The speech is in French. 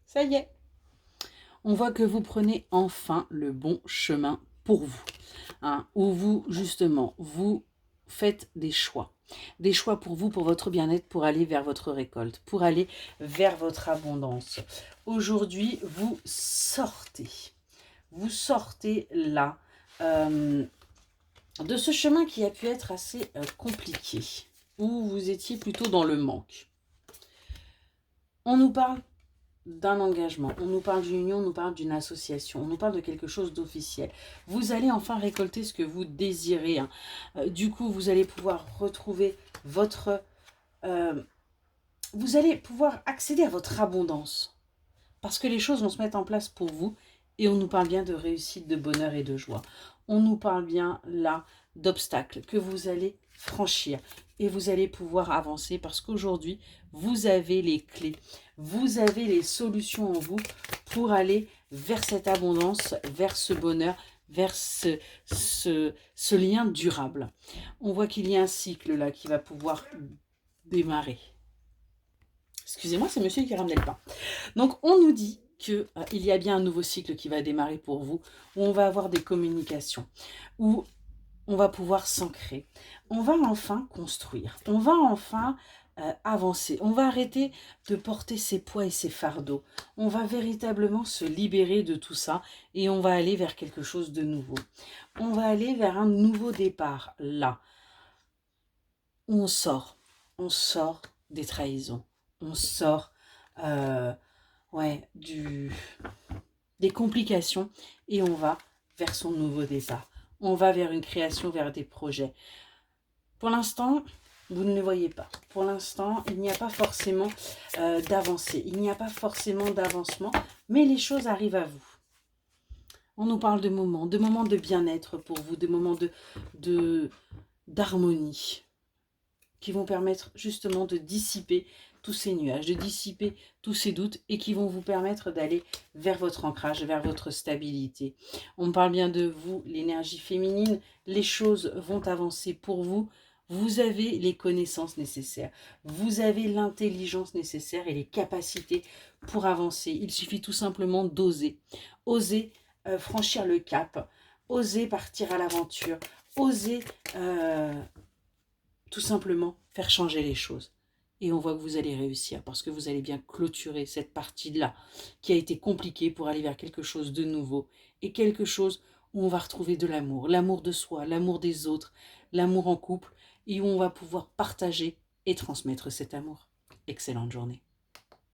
Ça y est. On voit que vous prenez enfin le bon chemin pour vous. Hein, où vous, justement, vous faites des choix. Des choix pour vous, pour votre bien-être, pour aller vers votre récolte, pour aller vers votre abondance. Aujourd'hui, vous sortez. Vous sortez là de ce chemin qui a pu être assez compliqué, où vous étiez plutôt dans le manque. On nous parle d'un engagement, on nous parle d'une union, on nous parle d'une association, on nous parle de quelque chose d'officiel. Vous allez enfin récolter ce que vous désirez. Hein. Du coup, vous allez pouvoir retrouver votre... vous allez pouvoir accéder à votre abondance. Parce que les choses vont se mettre en place pour vous et on nous parle bien de réussite, de bonheur et de joie. On nous parle bien là d'obstacles que vous allez franchir et vous allez pouvoir avancer parce qu'aujourd'hui, vous avez les clés, vous avez les solutions en vous pour aller vers cette abondance, vers ce bonheur, vers ce lien durable. On voit qu'il y a un cycle là qui va pouvoir démarrer. Excusez-moi, c'est monsieur qui ramène le pain. Donc, on nous dit qu'il y a bien un nouveau cycle qui va démarrer pour vous, où on va avoir des communications, où on va pouvoir s'ancrer. On va enfin construire. On va enfin avancer. On va arrêter de porter ses poids et ses fardeaux. On va véritablement se libérer de tout ça et on va aller vers quelque chose de nouveau. On va aller vers un nouveau départ, là, où on sort. On sort des trahisons. On sort des complications et on va vers son nouveau départ. On va vers une création, vers des projets. Pour l'instant, vous ne le voyez pas. Pour l'instant, il n'y a pas forcément d'avancée. Il n'y a pas forcément d'avancement, mais les choses arrivent à vous. On nous parle de moments de bien-être pour vous, de moments d'harmonie qui vont permettre justement de dissiper tous ces nuages, de dissiper tous ces doutes et qui vont vous permettre d'aller vers votre ancrage, vers votre stabilité. On parle bien de vous, l'énergie féminine, les choses vont avancer pour vous. Vous avez les connaissances nécessaires, vous avez l'intelligence nécessaire et les capacités pour avancer. Il suffit tout simplement d'oser. Oser franchir le cap, oser partir à l'aventure, oser tout simplement faire changer les choses. Et on voit que vous allez réussir parce que vous allez bien clôturer cette partie-là qui a été compliquée pour aller vers quelque chose de nouveau et quelque chose où on va retrouver de l'amour de soi, l'amour des autres, l'amour en couple et où on va pouvoir partager et transmettre cet amour. Excellente journée.